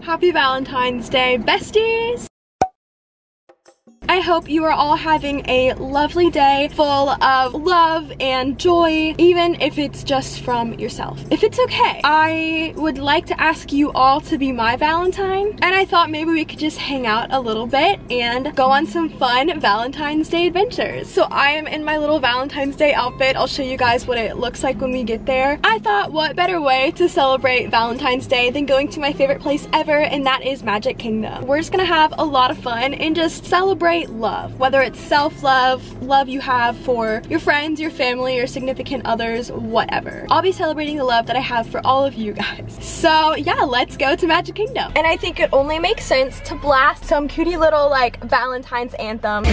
Happy Valentine's Day, besties! I hope you are all having a lovely day full of love and joy, even if it's just from yourself. If it's okay, I would like to ask you all to be my Valentine, and I thought maybe we could just hang out a little bit and go on some fun Valentine's Day adventures. So I am in my little Valentine's Day outfit. I'll show you guys what it looks like when we get there. I thought, what better way to celebrate Valentine's Day than going to my favorite place ever, and that is Magic Kingdom. We're just gonna have a lot of fun and just celebrate love, whether it's self-love, love you have for your friends, your family, your significant others, whatever. I'll be celebrating the love that I have for all of you guys. So yeah, let's go to Magic Kingdom. And I think it only makes sense to blast some cutie little like Valentine's anthem.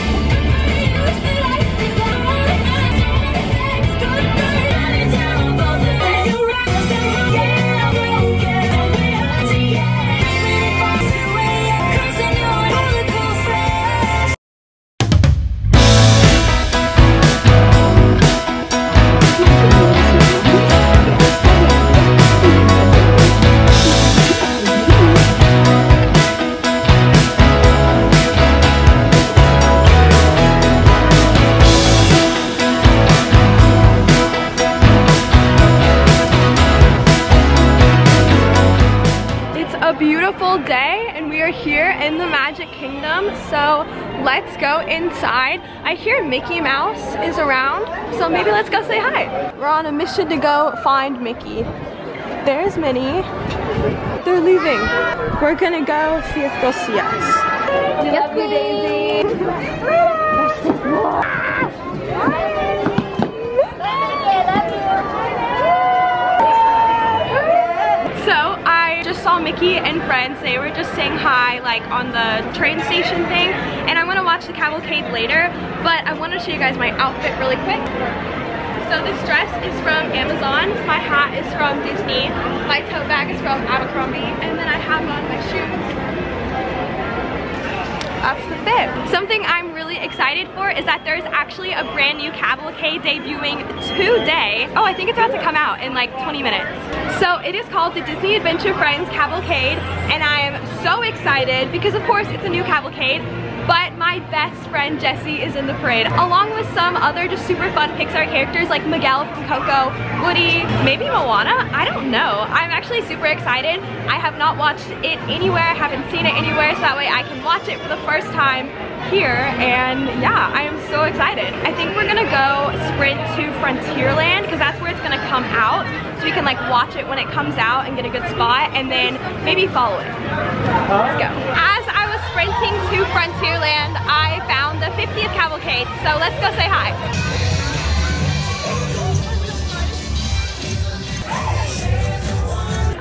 Beautiful day, and we are here in the Magic Kingdom, so let's go inside. I hear Mickey Mouse is around, so maybe let's go say hi. We're on a mission to go find Mickey. There's Minnie. They're leaving. We're gonna go see if they'll see us. Love you, Daisy. Saw Mickey and friends. They were just saying hi like on the train station thing, and I'm gonna watch the cavalcade later, but I want to show you guys my outfit really quick. So this dress is from Amazon, my hat is from Disney, my tote bag is from Abercrombie, and then I have on my shoes. That's the fit. Something I'm really excited for is that there's actually a brand new cavalcade debuting today. Oh, I think it's about to come out in like 20 minutes. So it is called the Disney Adventure Friends Cavalcade, and I am so excited because of course it's a new cavalcade, but my best friend Jessie is in the parade, along with some other just super fun Pixar characters like Miguel from Coco, Woody, maybe Moana, I don't know. I'm actually super excited. I have not watched it anywhere, I haven't seen it anywhere, so that way I can watch it for the first time here, and yeah, I am so excited. I think we're gonna go sprint to Frontierland because that's where it's gonna come out, so we can like watch it when it comes out and get a good spot, and then maybe follow it. Let's go. As I was sprinting to Frontierland, I found the 50th cavalcade, so let's go say hi.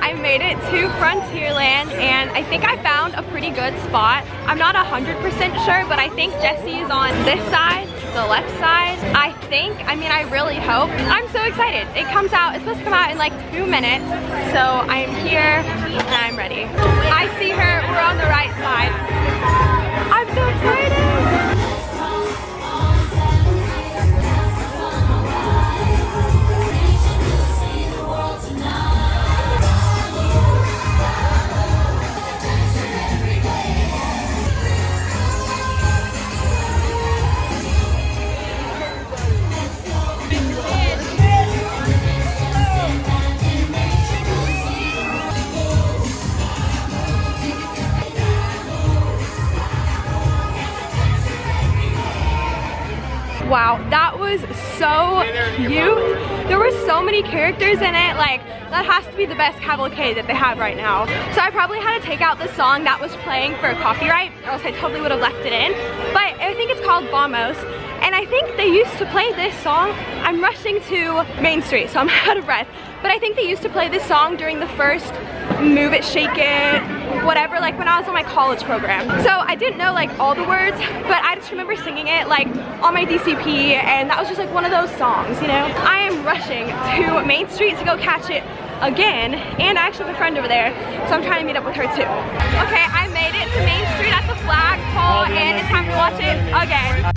I made it to Frontierland, and I think I found a pretty good spot. I'm not 100% sure, but I think Jessie is on this side, the left side. I think, I mean, I really hope. I'm so excited. It comes out, it's supposed to come out in like 2 minutes, so I am here and I'm ready. I see her, we're on the right side. I'm so excited. Wow, that was so cute. There were so many characters in it, like that has to be the best cavalcade that they have right now. So I probably had to take out the song that was playing for copyright, or else I totally would have left it in. But I think it's called Vamos, and I think they used to play this song. I'm rushing to Main Street, so I'm out of breath. But I think they used to play this song during the first Move It, Shake It, whatever, like when I was on my college program. So I didn't know like all the words, but I just remember singing it like on my DCP, and that was just like one of those songs, you know? I am rushing to Main Street to go catch it again, and I actually have a friend over there, so I'm trying to meet up with her too. Okay, I made it to Main Street at the flagpole, and it's time to watch it again.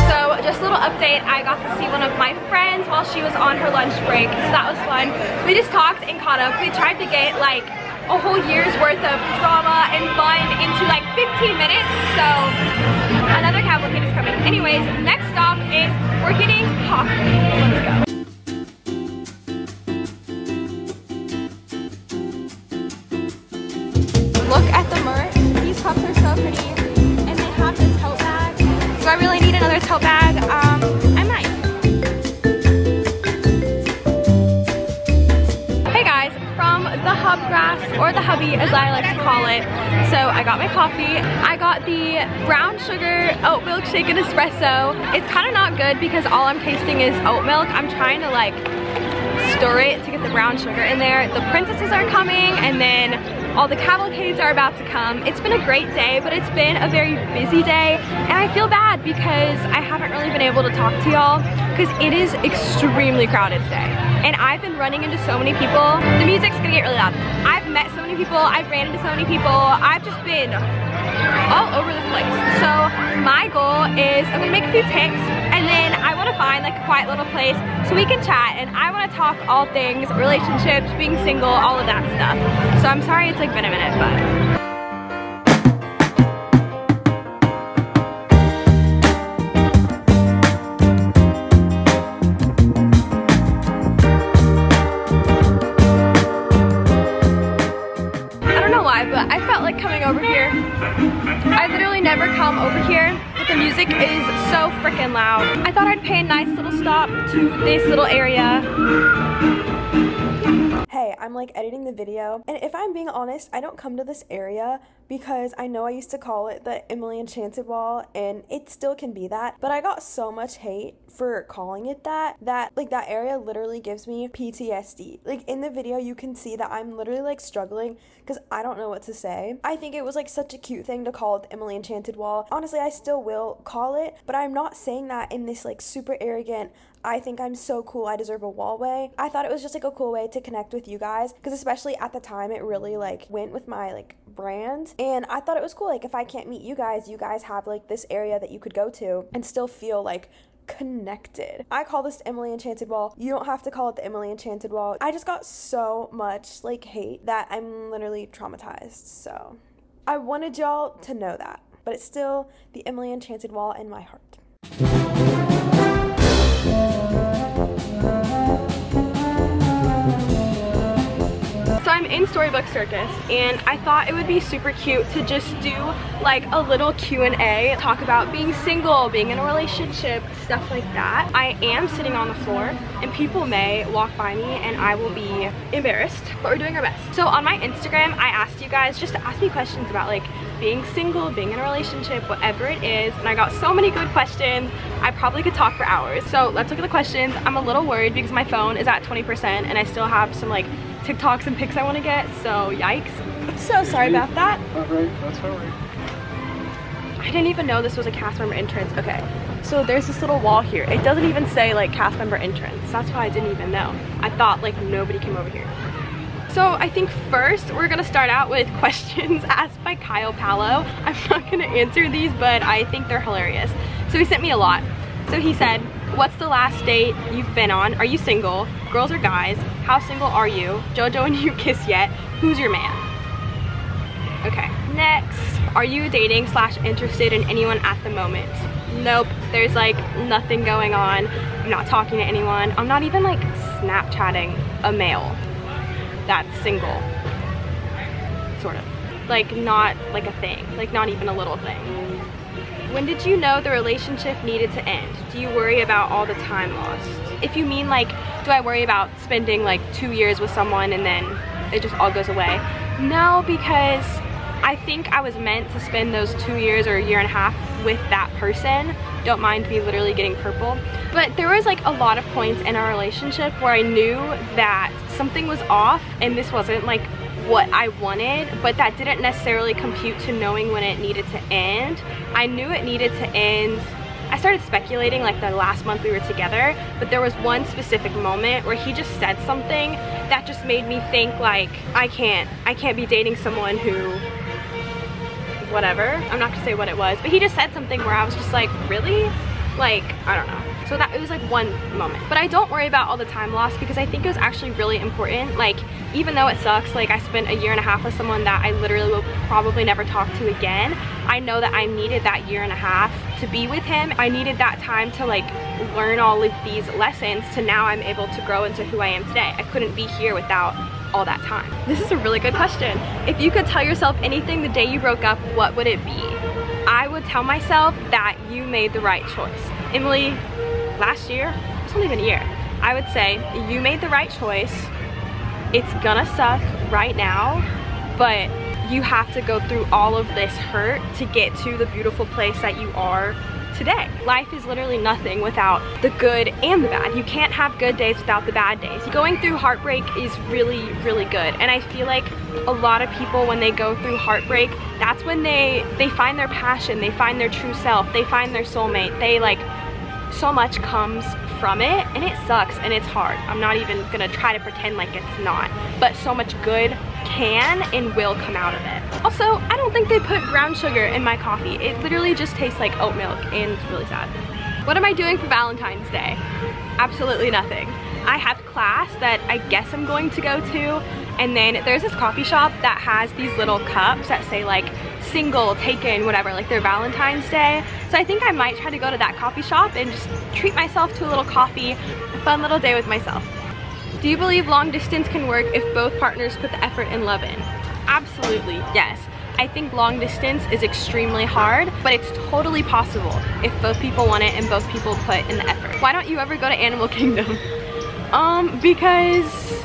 So just a little little update. I got to see one of my friends while she was on her lunch break, so that was fun. We just talked and caught up. We tried to get like a whole year's worth of drama and fun into like 15 minutes, so another cavalcade is coming. Anyways, next stop is we're getting coffee. Let's go. Look at the merch. These cups are so pretty, and they have the tote bag. Do I really need another tote bag? I might. Hey guys, from the hub grass, or the hubby as I like to call it. So I got my coffee. I got the brown sugar oat milk shake and espresso. It's kind of not good because all I'm tasting is oat milk. I'm trying to like stir it to get the brown sugar in there. The princesses are coming, and then all the cavalcades are about to come. It's been a great day, but it's been a very busy day, and I feel bad because I haven't really been able to talk to y'all because it is extremely crowded today. And I've been running into so many people. The music's gonna get really loud. I've met so many people, I've ran into so many people, I've just been all over the place. So my goal is I'm gonna make a few tips, and then I wanna find like a quiet little place so we can chat, and I wanna talk all things relationships, being single, all of that stuff. So I'm sorry it's like been a minute, but I felt like coming over here. I literally never come over here, but the music is so freaking loud. I thought I'd pay a nice little stop to this little area. Hey, I'm like editing the video, and if I'm being honest, I don't come to this area because I know I used to call it the Emily Enchanted wall, and it still can be that, but I got so much hate for calling it that like that area literally gives me PTSD. Like in the video you can see that I'm literally like struggling because I don't know what to say. I think it was like such a cute thing to call it the Emily Enchanted wall. Honestly, I still will call it, but I'm not saying that in this like super arrogant, I think I'm so cool, I deserve a wall way. I thought it was just like a cool way to connect with you guys, because especially at the time it really like went with my like brand, and I thought it was cool, like if I can't meet you guys have like this area that you could go to and still feel like connected. I call this Emily Enchanted wall. You don't have to call it the Emily Enchanted wall. I just got so much like hate that I'm literally traumatized, so I wanted y'all to know that, but it's still the Emily Enchanted wall in my heart. So I'm in Storybook Circus, and I thought it would be super cute to just do like a little Q&A, talk about being single, being in a relationship, stuff like that. I am sitting on the floor, and people may walk by me and I will be embarrassed, but we're doing our best. So on my Instagram, I asked you guys just to ask me questions about like being single, being in a relationship, whatever it is, and I got so many good questions. I probably could talk for hours. So let's look at the questions. I'm a little worried because my phone is at 20% and I still have some like TikToks and pics I want to get, so yikes. So sorry about that. Alright, that's alright. I didn't even know this was a cast member entrance. Okay, so there's this little wall here. It doesn't even say like cast member entrance. That's why I didn't even know. I thought like nobody came over here. So I think first we're gonna start out with questions asked by Kyle Palo. I'm not gonna answer these, but I think they're hilarious. So he sent me a lot. So he said, what's the last date you've been on? Are you single? Girls or guys? How single are you? JoJo and you kiss yet? Who's your man? Okay, next. Are you dating / interested in anyone at the moment? Nope, there's like nothing going on. I'm not talking to anyone. I'm not even like Snapchatting a male that's single, sort of. Like not like a thing, like not even a little thing. When did you know the relationship needed to end? Do you worry about all the time lost? If you mean like, do I worry about spending like 2 years with someone and then it just all goes away? No, because I think I was meant to spend those 2 years or a year and a half with that person. Don't mind me literally getting purple. But there was like a lot of points in our relationship where I knew that something was off and this wasn't like what I wanted, but that didn't necessarily compute to knowing when it needed to end. I knew it needed to end. I started speculating like the last month we were together, but there was one specific moment where he just said something that just made me think like, I can't be dating someone who, whatever. I'm not gonna say what it was, but he just said something where I was just like, really? Like, I don't know. So that it was like one moment. But I don't worry about all the time lost because I think it was actually really important. Like, even though it sucks, like I spent a year and a half with someone that I literally will probably never talk to again, I know that I needed that year and a half to be with him. I needed that time to like learn all of these lessons to now I'm able to grow into who I am today. I couldn't be here without all that time. This is a really good question. If you could tell yourself anything the day you broke up, what would it be? I would tell myself that you made the right choice. Emily, last year, it's not even a year, I would say you made the right choice. It's gonna suck right now, but you have to go through all of this hurt to get to the beautiful place that you are today. Life is literally nothing without the good and the bad. You can't have good days without the bad days. Going through heartbreak is really, really good. And I feel like a lot of people, when they go through heartbreak, that's when they find their passion, they find their true self, they find their soulmate. They like, so much comes from it, and it sucks and it's hard. I'm not even gonna try to pretend like it's not, but so much good can and will come out of it. Also, I don't think they put brown sugar in my coffee. It literally just tastes like oat milk, and it's really sad. What am I doing for Valentine's Day? Absolutely nothing. I have class that I guess I'm going to go to, and then there's this coffee shop that has these little cups that say like single, taken, whatever, like their Valentine's Day. So I think I might try to go to that coffee shop and just treat myself to a little coffee, a fun little day with myself. Do you believe long distance can work if both partners put the effort and love in? Absolutely, yes. I think long distance is extremely hard, but it's totally possible if both people want it and both people put in the effort. Why don't you ever go to Animal Kingdom? Because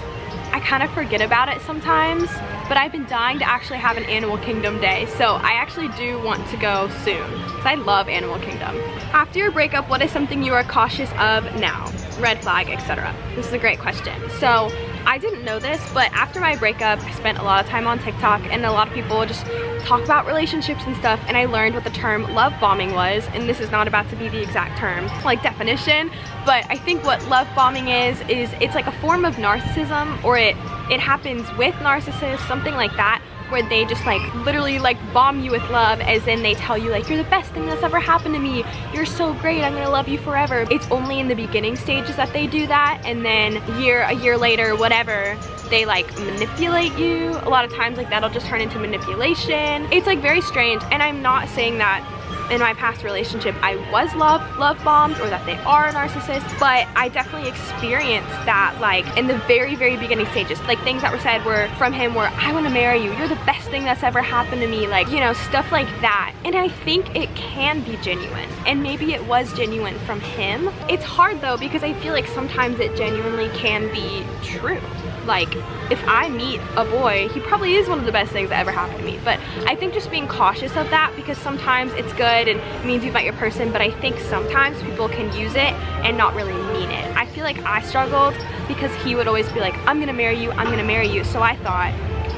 I kind of forget about it sometimes, but I've been dying to actually have an Animal Kingdom day, so I actually do want to go soon, because I love Animal Kingdom. After your breakup, what is something you are cautious of now? Red flag, etc. This is a great question. So I didn't know this, but after my breakup, I spent a lot of time on TikTok, and a lot of people just talk about relationships and stuff, and I learned what the term love bombing was, and this is not about to be the exact term, like definition, but I think what love bombing is it's like a form of narcissism, or it happens with narcissists, something like that, where they just like literally like bomb you with love, as in they tell you like, you're the best thing that's ever happened to me, you're so great, I'm gonna love you forever. It's only in the beginning stages that they do that, and then a year later, whatever, they like manipulate you. A lot of times like that'll just turn into manipulation. It's like very strange, and I'm not saying that in my past relationship I was love bombed or that they are narcissists, but I definitely experienced that like in the very, very beginning stages. Like things that were said were from him were, I want to marry you, you're the best thing that's ever happened to me, like, you know, stuff like that. And I think it can be genuine, and maybe it was genuine from him. It's hard though, because I feel like sometimes it genuinely can be true. Like, if I meet a boy, he probably is one of the best things that ever happened to me. But I think just being cautious of that, because sometimes it's good and it means you've met your person, but I think sometimes people can use it and not really mean it. I feel like I struggled because he would always be like, I'm gonna marry you, I'm gonna marry you. So I thought,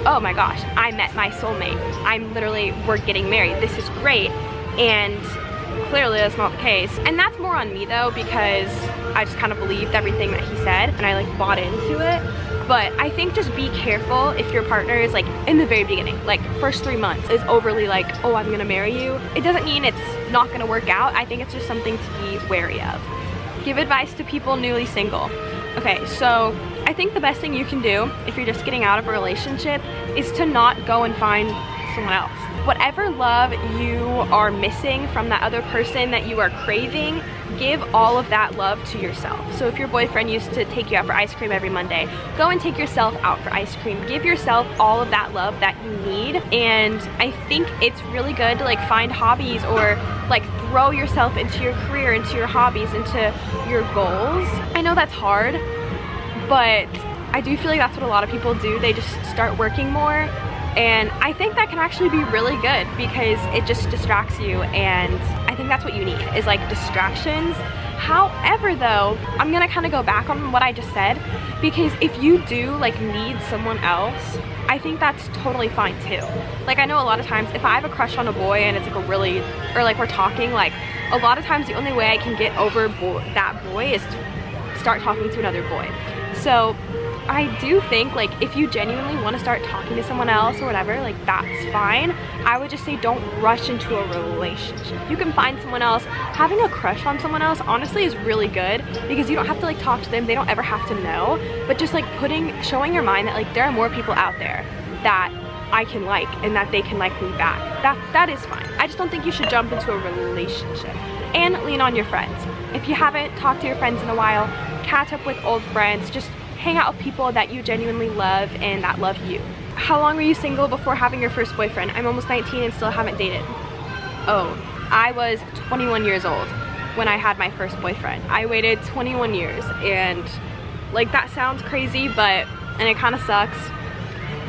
oh my gosh, I met my soulmate. We're getting married, this is great. And clearly that's not the case. And that's more on me though, because I just kind of believed everything that he said and I like bought into it. But I think just be careful if your partner is like in the very beginning, like first 3 months, is overly like, oh, I'm gonna marry you. It doesn't mean it's not gonna work out. I think it's just something to be wary of. Give advice to people newly single. Okay, so I think the best thing you can do if you're just getting out of a relationship is to not go and find someone else. Whatever love you are missing from that other person that you are craving, give all of that love to yourself. So if your boyfriend used to take you out for ice cream every Monday, go and take yourself out for ice cream. Give yourself all of that love that you need. And I think it's really good to like find hobbies, or like throw yourself into your career, into your hobbies, into your goals. I know that's hard, but I do feel like that's what a lot of people do. They just start working more. And I think that can actually be really good because it just distracts you, and I think that's what you need, is like distractions. However though, I'm gonna kind of go back on what I just said, because if you do like need someone else, I think that's totally fine too. Like I know a lot of times if I have a crush on a boy and it's like a really, or like we're talking, like a lot of times the only way I can get over that boy is to start talking to another boy. So I do think like if you genuinely want to start talking to someone else or whatever, like that's fine. I would just say don't rush into a relationship. You can find someone else. Having a crush on someone else honestly is really good because you don't have to like talk to them. They don't ever have to know, but just like showing your mind that like there are more people out there that I can like and that they can like me back. That is fine. I just don't think you should jump into a relationship. And lean on your friends. If you haven't talked to your friends in a while, catch up with old friends. Just hang out with people that you genuinely love and that love you. How long were you single before having your first boyfriend? I'm almost 19 and still haven't dated. Oh, I was 21 years old when I had my first boyfriend. I waited 21 years and like that sounds crazy, and it kind of sucks.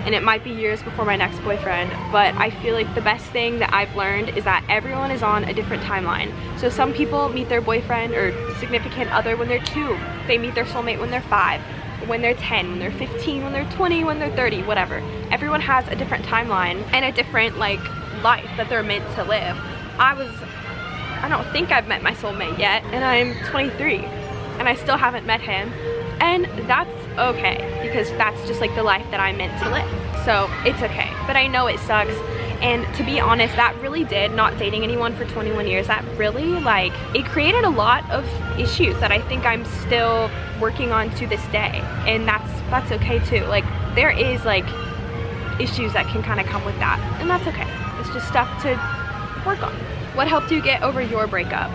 And it might be years before my next boyfriend, but I feel like the best thing that I've learned is that everyone is on a different timeline. So some people meet their boyfriend or significant other when they're 2. They meet their soulmate when they're 5, when they're 10, when they're 15, when they're 20, when they're 30, whatever. Everyone has a different timeline and a different like life that they're meant to live. I don't think I've met my soulmate yet, and I'm 23 and I still haven't met him. And that's okay, because that's just like the life that I'm meant to live. So it's okay, but I know it sucks. And to be honest, that really did, not dating anyone for 21 years, that really like, it created a lot of issues that I think I'm still working on to this day. And that's okay too. Like there is like issues that can kind of come with that, and that's okay. It's just stuff to work on. What helped you get over your breakup?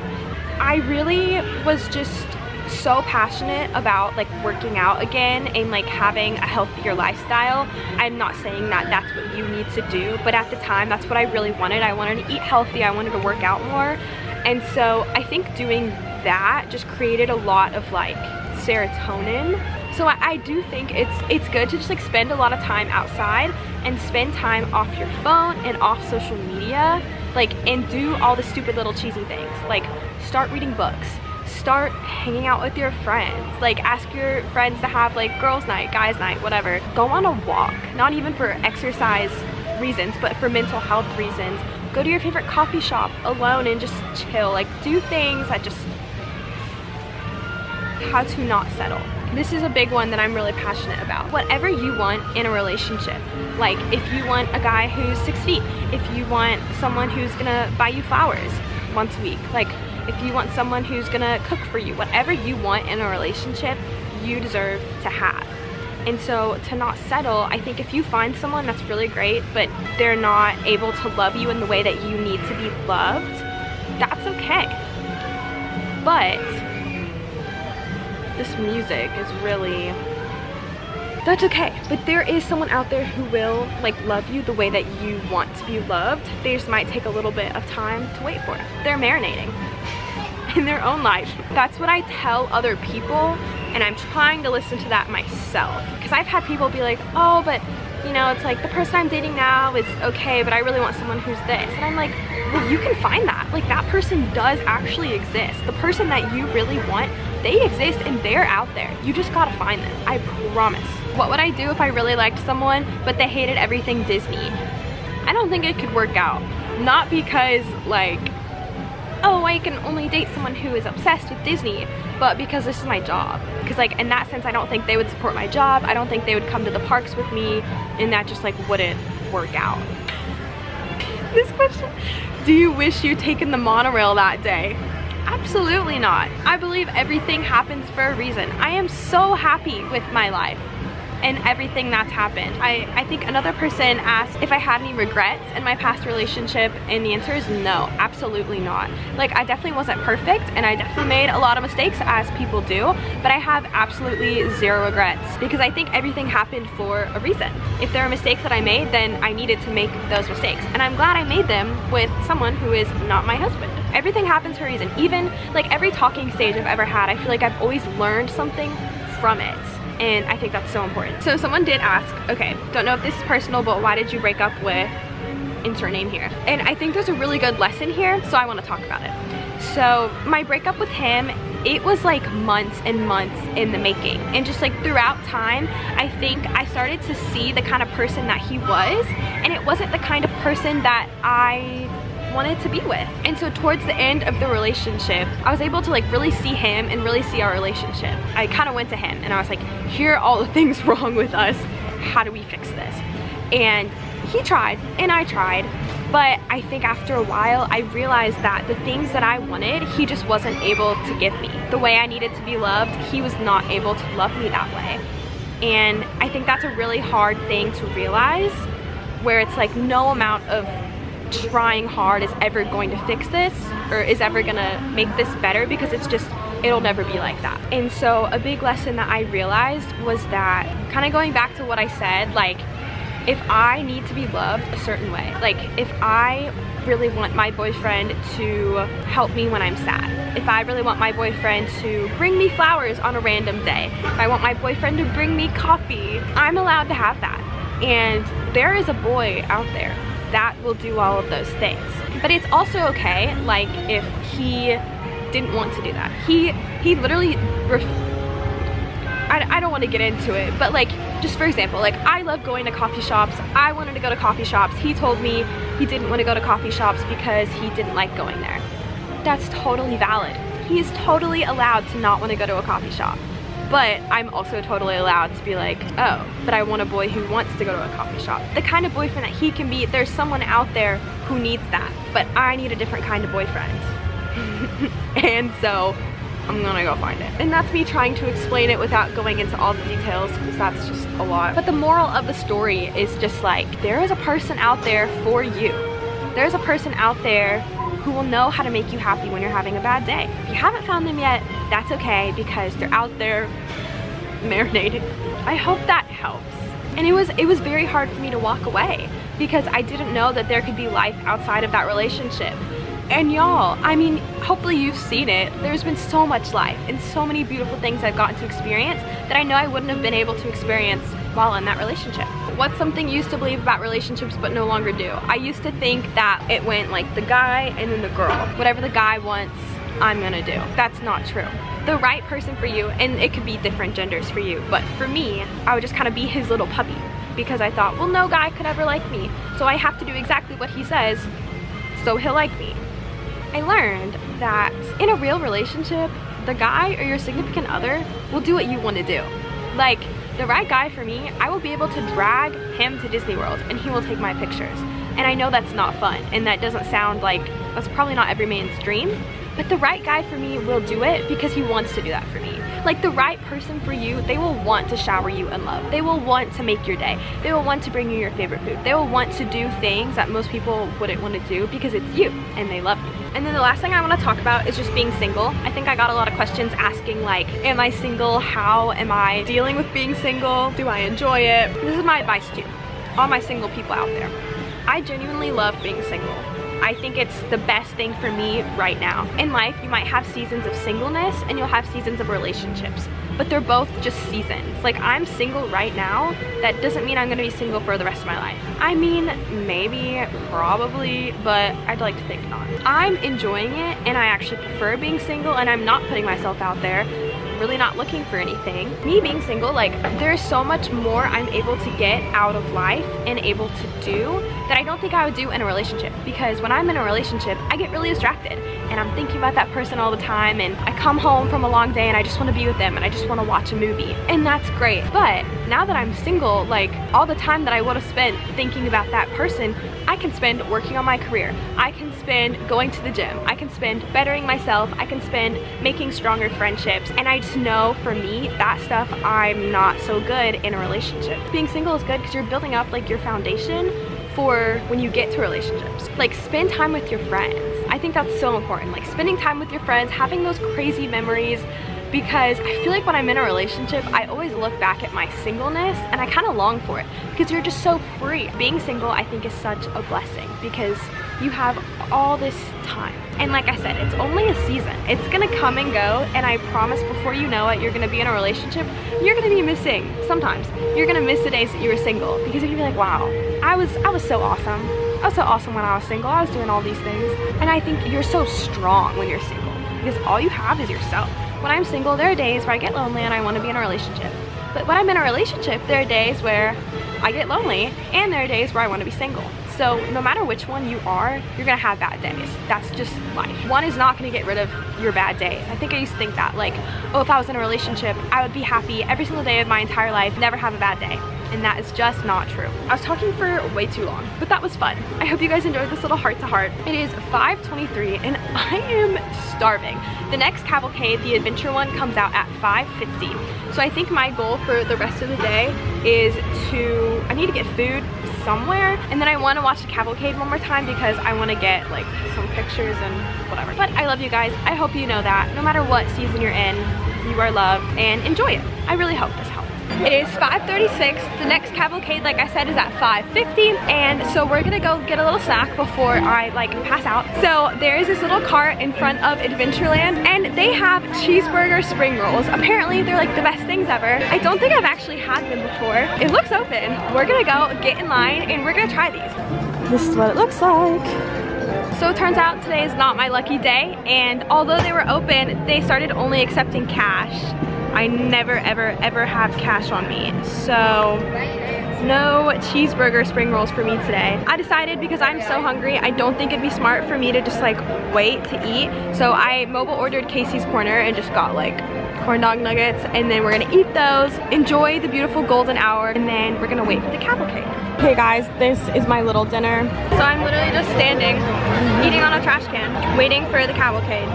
I really was just so passionate about like working out again and like having a healthier lifestyle. I'm not saying that that's what you need to do, but at the time that's what I really wanted. I wanted to eat healthy, I wanted to work out more, and so I think doing that just created a lot of like serotonin. So I do think it's good to just like spend a lot of time outside and spend time off your phone and off social media, like, and do all the stupid little cheesy things, like start reading books, start hanging out with your friends, like ask your friends to have like girls night, guys night, whatever. Go on a walk, not even for exercise reasons, but for mental health reasons. Go to your favorite coffee shop alone and just chill. Like do things that just, how to not settle. This is a big one that I'm really passionate about. Whatever you want in a relationship, like if you want a guy who's 6 feet, if you want someone who's gonna buy you flowers once a week, like if you want someone who's gonna cook for you, whatever you want in a relationship, you deserve to have. And so to not settle, I think if you find someone that's really great, but they're not able to love you in the way that you need to be loved, that's okay. But this music is really, that's okay. But there is someone out there who will like love you the way that you want to be loved. They just might take a little bit of time to wait for it. They're marinating in their own life. That's what I tell other people, and I'm trying to listen to that myself, because I've had people be like, oh, but you know, it's like the person I'm dating now is okay, but I really want someone who's this. And I'm like, well, you can find that. Like that person does actually exist. The person that you really want, they exist and they're out there. You just gotta find them, I promise. What would I do if I really liked someone, but they hated everything Disney? I don't think it could work out. Not because like, oh, I can only date someone who is obsessed with Disney, but because this is my job. Because like in that sense, I don't think they would support my job. I don't think they would come to the parks with me, and that just like wouldn't work out. This question, do you wish you'd taken the monorail that day? Absolutely not. I believe everything happens for a reason. I am so happy with my life and everything that's happened. I think another person asked if I had any regrets in my past relationship, and the answer is no, absolutely not. Like I definitely wasn't perfect, and I definitely made a lot of mistakes, as people do, but I have absolutely zero regrets, because I think everything happened for a reason. If there are mistakes that I made, then I needed to make those mistakes, and I'm glad I made them with someone who is not my husband. Everything happens for a reason. Even like every talking stage I've ever had, I feel like I've always learned something from it. And I think that's so important. So someone did ask, okay, don't know if this is personal, but why did you break up with insert name here? And I think there's a really good lesson here, so I want to talk about it. So my breakup with him, it was like months and months in the making. And just like throughout time, I think I started to see the kind of person that he was. And it wasn't the kind of person that I wanted to be with. And so towards the end of the relationship, I was able to like really see him and really see our relationship. I kind of went to him and I was like, here are all the things wrong with us. How do we fix this? And he tried and I tried, but I think after a while I realized that the things that I wanted, he just wasn't able to give me. The way I needed to be loved, he was not able to love me that way. And I think that's a really hard thing to realize, where it's like no amount of trying hard is ever going to fix this or is ever gonna make this better, because it's just, it'll never be like that. And so a big lesson that I realized was that, kind of going back to what I said, like if I need to be loved a certain way, like if I really want my boyfriend to help me when I'm sad, if I really want my boyfriend to bring me flowers on a random day, if I want my boyfriend to bring me coffee, I'm allowed to have that. And there is a boy out there that will do all of those things. But it's also okay, like if he didn't want to do that. He literally, I don't want to get into it, but like, just for example, like I love going to coffee shops. I wanted to go to coffee shops. He told me he didn't want to go to coffee shops because he didn't like going there. That's totally valid. He is totally allowed to not want to go to a coffee shop. But I'm also totally allowed to be like, oh, but I want a boy who wants to go to a coffee shop. The kind of boyfriend that he can be, there's someone out there who needs that, but I need a different kind of boyfriend. And so I'm gonna go find it. And that's me trying to explain it without going into all the details, because that's just a lot. But the moral of the story is just like, there is a person out there for you. There's a person out there who will know how to make you happy when you're having a bad day. If you haven't found them yet, that's okay, because they're out there marinating. I hope that helps. And it was very hard for me to walk away, because I didn't know that there could be life outside of that relationship. And y'all, I mean, hopefully you've seen it. There's been so much life and so many beautiful things I've gotten to experience that I know I wouldn't have been able to experience while in that relationship. What's something you used to believe about relationships but no longer do? I used to think that it went like the guy and then the girl. Whatever the guy wants, I'm gonna do. That's not true. The right person for you, and it could be different genders for you, but for me, I would just kind of be his little puppy, because I thought, well, no guy could ever like me, so I have to do exactly what he says so he'll like me. I learned that in a real relationship, the guy or your significant other will do what you want to do. Like, the right guy for me, I will be able to drag him to Disney World and he will take my pictures. And I know that's not fun, and that doesn't sound like, that's probably not every man's dream, but the right guy for me will do it because he wants to do that for me. Like, the right person for you, they will want to shower you in love. They will want to make your day. They will want to bring you your favorite food. They will want to do things that most people wouldn't want to do because it's you and they love you. And then the last thing I want to talk about is just being single. I think I got a lot of questions asking like, am I single? How am I dealing with being single? Do I enjoy it? This is my advice to you, all my single people out there. I genuinely love being single. I think it's the best thing for me right now. In life, you might have seasons of singleness and you'll have seasons of relationships, but they're both just seasons. Like, I'm single right now. That doesn't mean I'm gonna be single for the rest of my life. I mean, maybe, probably, but I'd like to think not. I'm enjoying it, and I actually prefer being single, and I'm not putting myself out there, really not looking for anything. Me being single, like, there's so much more I'm able to get out of life and able to do that I don't think I would do in a relationship. Because when I'm in a relationship, I get really distracted and I'm thinking about that person all the time, and I come home from a long day and I just want to be with them and I just want to watch a movie, and that's great. But now that I'm single, like, all the time that I would have spent thinking about that person, I can spend working on my career. I can spend going to the gym. I can spend bettering myself. I can spend making stronger friendships. And I just know, for me, that stuff I'm not so good in a relationship. Being single is good because you're building up like your foundation for when you get to relationships. Like, spend time with your friends. I think that's so important. Like, spending time with your friends, having those crazy memories, because I feel like when I'm in a relationship, I always look back at my singleness and I kind of long for it because you're just so free. Being single, I think, is such a blessing because you have all this time. And like I said, it's only a season. It's gonna come and go, and I promise before you know it, you're gonna be in a relationship, you're gonna be missing, sometimes, you're gonna miss the days that you were single, because you're gonna be like, wow, I was so awesome. I was so awesome when I was single. I was doing all these things. And I think you're so strong when you're single because all you have is yourself. When I'm single, there are days where I get lonely and I want to be in a relationship. But when I'm in a relationship, there are days where I get lonely and there are days where I want to be single. So no matter which one you are, you're gonna have bad days. That's just life. One is not gonna get rid of your bad days. I think I used to think that, like, oh, if I was in a relationship, I would be happy every single day of my entire life, never have a bad day. And that is just not true. I was talking for way too long, but that was fun. I hope you guys enjoyed this little heart-to-heart. It is 5:23 and I am starving. The next cavalcade, the adventure one, comes out at 5:50. So I think my goal for the rest of the day is I need to get food somewhere, and then I want to watch the cavalcade one more time because I want to get like some pictures and whatever. But I love you guys. I hope you know that no matter what season you're in, you are loved, and enjoy it. I really hope this helps. It is 5:36. The next cavalcade, like I said, is at 5:50, and so we're gonna go get a little snack before I like pass out. So there is this little cart in front of Adventureland, and they have cheeseburger spring rolls. Apparently they're like the best things ever. I don't think I've actually had them before. It looks open. We're gonna go get in line and we're gonna try these. This is what it looks like. So it turns out today is not my lucky day, and although they were open, they started only accepting cash. I never ever have cash on me, so no cheeseburger spring rolls for me today. I decided, because I'm so hungry, I don't think it'd be smart for me to just like wait to eat, so I mobile ordered Casey's Corner and just got like corn dog nuggets, and then we're gonna eat those, enjoy the beautiful golden hour, and then we're gonna wait for the cavalcade. Okay guys, this is my little dinner. So I'm literally just standing, eating on a trash can, waiting for the cavalcade.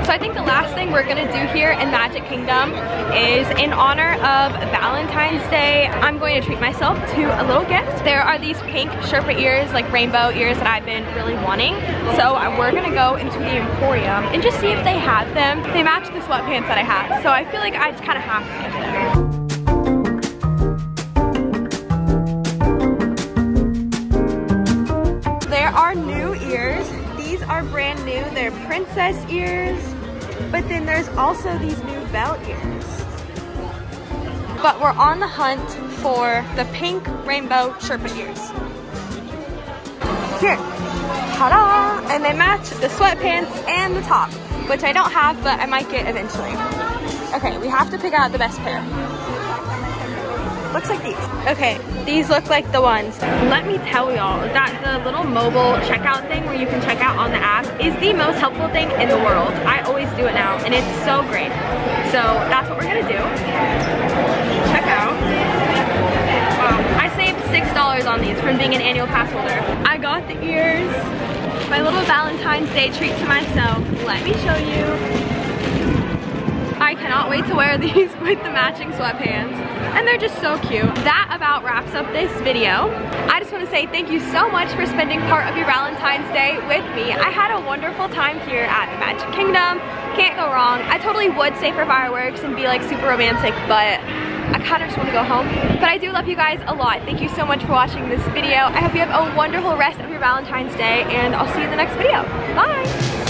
So I think the last thing we're gonna do here in Magic Kingdom is, in honor of Valentine's Day, I'm going to treat myself to a little gift. There are these pink Sherpa ears, like rainbow ears, that I've been really wanting. So we're gonna go into the Emporium and just see if they have them. They match the sweatpants that I have, so I feel like I just kind of have to get them. There are new ears. These are brand new. They're princess ears, but then there's also these new bell ears. But we're on the hunt for the pink rainbow Sherpa ears. Here, ta-da! And they match the sweatpants and the top, which I don't have, but I might get eventually. Okay, we have to pick out the best pair. Looks like these. Okay, these look like the ones. Let me tell y'all that the little mobile checkout thing where you can check out on the app is the most helpful thing in the world. I always do it now, and it's so great. So that's what we're gonna do. Check out. I saved $6 on these from being an annual pass holder. I got the ears. My little Valentine's Day treat to myself. Let me show you. I cannot wait to wear these with the matching sweatpants, and they're just so cute. That about wraps up this video. I just want to say thank you so much for spending part of your Valentine's Day with me. I had a wonderful time here at the Magic Kingdom. Can't go wrong. I totally would stay for fireworks and be like super romantic, but I kind of just want to go home. But I do love you guys a lot. Thank you so much for watching this video. I hope you have a wonderful rest of your Valentine's Day, and I'll see you in the next video. Bye!